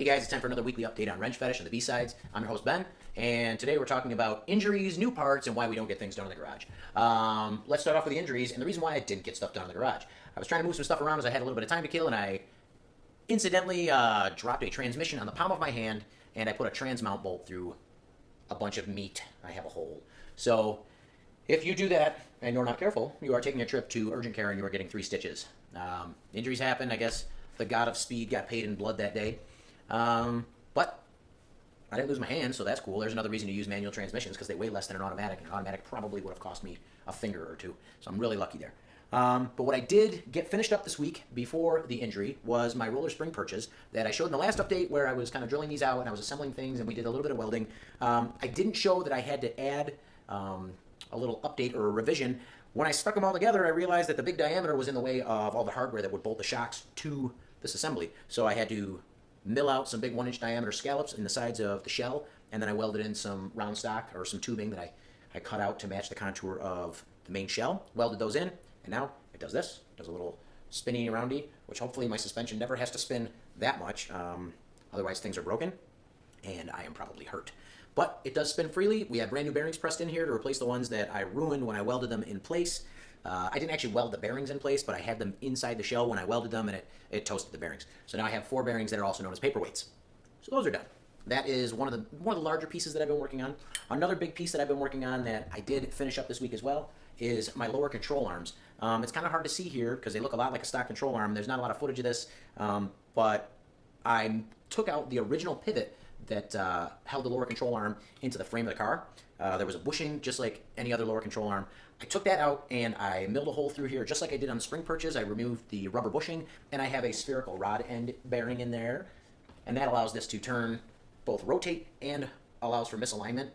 Hey guys, it's time for another weekly update on Wrench Fetish and the B-Sides. I'm your host Ben, and today we're talking about injuries, new parts, and why we don't get things done in the garage. Let's start off with the injuries, and the reason why I didn't get stuff done in the garage. I was trying to move some stuff around as I had a little bit of time to kill, and I incidentally dropped a transmission on the palm of my hand, and I put a trans mount bolt through a bunch of meat. I have a hole. So if you do that and you're not careful, you are taking a trip to urgent care and you are getting 3 stitches. Injuries happen. I guess the god of speed got paid in blood that day. But I didn't lose my hand, so that's cool. There's another reason to use manual transmissions, because they weigh less than an automatic, and an automatic probably would have cost me a finger or two. So I'm really lucky there. But what I did get finished up this week before the injury was my roller spring purchase that I showed in the last update, where I was kind of drilling these out and I was assembling things and we did a little bit of welding. I didn't show that I had to add a little update or a revision. When I stuck them all together, I realized that the big diameter was in the way of all the hardware that would bolt the shocks to this assembly. So I had to mill out some big 1-inch diameter scallops in the sides of the shell, and then I welded in some round stock or some tubing that I cut out to match the contour of the main shell, welded those in, and now it does this. It does a little spinny roundy, which hopefully my suspension never has to spin that much. Otherwise things are broken, and I am probably hurt. But it does spin freely. We have brand new bearings pressed in here to replace the ones that I ruined when I welded them in place. I didn't actually weld the bearings in place, but I had them inside the shell when I welded them, and it toasted the bearings. So now I have 4 bearings that are also known as paperweights. So those are done. That is one of the larger pieces that I've been working on. Another big piece that I've been working on that I did finish up this week as well is my lower control arms. It's kind of hard to see here because they look a lot like a stock control arm. There's not a lot of footage of this, but I took out the original pivot that held the lower control arm into the frame of the car. There was a bushing just like any other lower control arm. I took that out and I milled a hole through here just like I did on the spring purchase. I removed the rubber bushing, and I have a spherical rod end bearing in there, and that allows this to turn, both rotate and allows for misalignment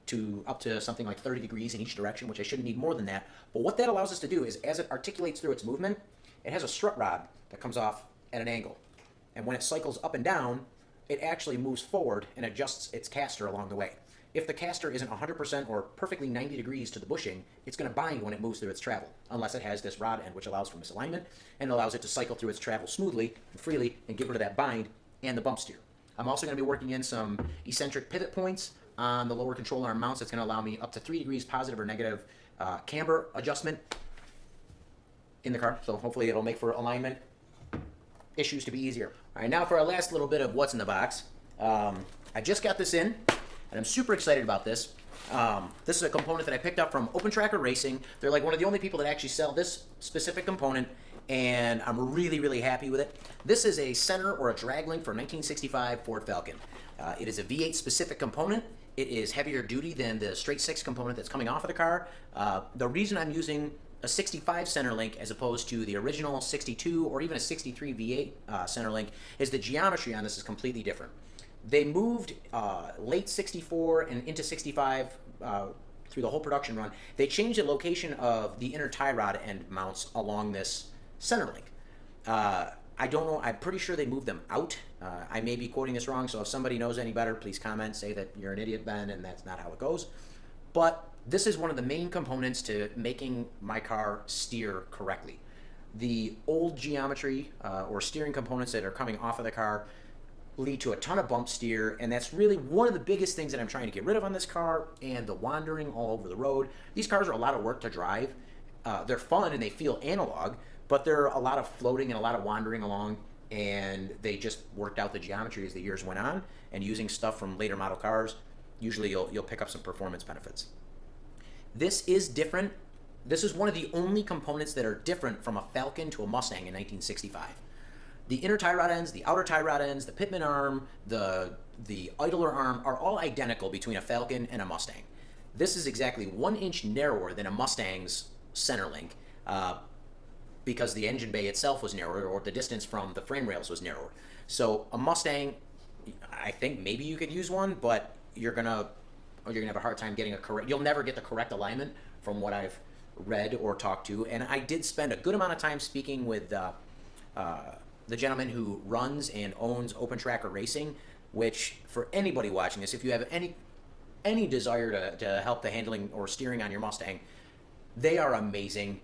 to up to something like 30 degrees in each direction, which I shouldn't need more than that. But what that allows us to do is, as it articulates through its movement, it has a strut rod that comes off at an angle, and when it cycles up and down, it actually moves forward and adjusts its caster along the way. If the caster isn't 100% or perfectly 90 degrees to the bushing, it's going to bind when it moves through its travel, unless it has this rod end, which allows for misalignment and allows it to cycle through its travel smoothly and freely and get rid of that bind and the bump steer. I'm also going to be working in some eccentric pivot points on the lower control arm mounts. That's going to allow me up to 3 degrees positive or negative camber adjustment in the car. So hopefully it'll make for alignment issues to be easier. All right, now for our last little bit of what's in the box. I just got this in, and I'm super excited about this. This is a component that I picked up from Open Tracker Racing. They're like one of the only people that actually sell this specific component, and I'm really, really happy with it. This is a center or a drag link for a 1965 Ford Falcon. It is a V8 specific component. It is heavier duty than the straight 6 component that's coming off of the car. The reason I'm using a 65 center link as opposed to the original 62 or even a 63 V8 center link is the geometry on this is completely different. They moved late 64 and into 65 through the whole production run. They changed the location of the inner tie rod end mounts along this center link. I don't know. I'm pretty sure they moved them out. I may be quoting this wrong, so if somebody knows any better, please comment, say that you're an idiot, Ben, and that's not how it goes. But this is one of the main components to making my car steer correctly. The old geometry or steering components that are coming off of the car lead to a ton of bump steer, and that's really one of the biggest things that I'm trying to get rid of on this car, and the wandering all over the road. These cars are a lot of work to drive. They're fun and they feel analog, but there are a lot of floating and a lot of wandering along, and they just worked out the geometry as the years went on, and using stuff from later model cars, usually you'll pick up some performance benefits. This is different. This is one of the only components that are different from a Falcon to a Mustang in 1965. The inner tie rod ends, the outer tie rod ends, the pitman arm, the idler arm are all identical between a Falcon and a Mustang. This is exactly 1 inch narrower than a Mustang's center link because the engine bay itself was narrower, or the distance from the frame rails was narrower. So a Mustang, I think maybe you could use one, but you're gonna have a hard time getting a correct. You'll never get the correct alignment from what I've read or talked to. And I did spend a good amount of time speaking with the gentleman who runs and owns Open Tracker Racing, which for anybody watching this, if you have any desire to help the handling or steering on your Mustang, they are amazing.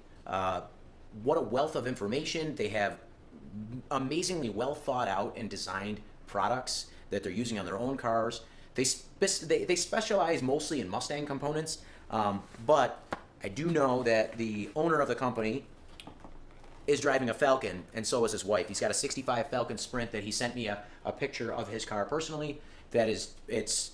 What a wealth of information. They have amazingly well thought out and designed products. that they're using on their own cars. They specialize mostly in Mustang components, but I do know that the owner of the company is driving a Falcon, and so is his wife. He's got a 65 Falcon Sprint that he sent me a picture of his car personally. That is, it's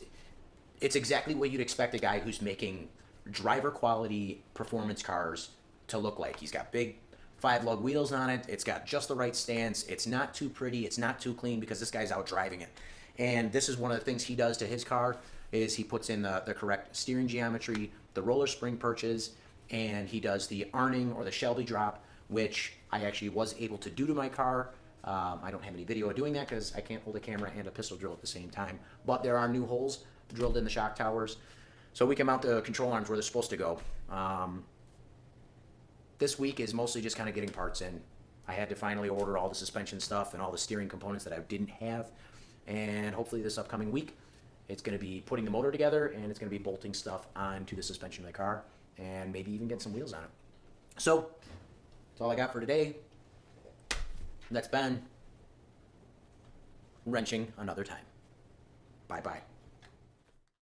exactly what you'd expect a guy who's making driver quality performance cars to look like. He's got big 5-lug wheels on it. It's got just the right stance. It's not too pretty. It's not too clean because this guy's out driving it. And this is one of the things he does to his car is he puts in the correct steering geometry, the roller spring perches, and he does the arning or the Shelby drop, which I actually was able to do to my car. I don't have any video of doing that because I can't hold a camera and a pistol drill at the same time. But there are new holes drilled in the shock towers, so we can mount the control arms where they're supposed to go. This week is mostly just kind of getting parts in. I had to finally order all the suspension stuff and all the steering components that I didn't have. And hopefully this upcoming week, it's going to be putting the motor together and it's going to be bolting stuff onto the suspension of the car and maybe even get some wheels on it. So that's all I got for today. That's been Wrenching Another Time. Bye-bye.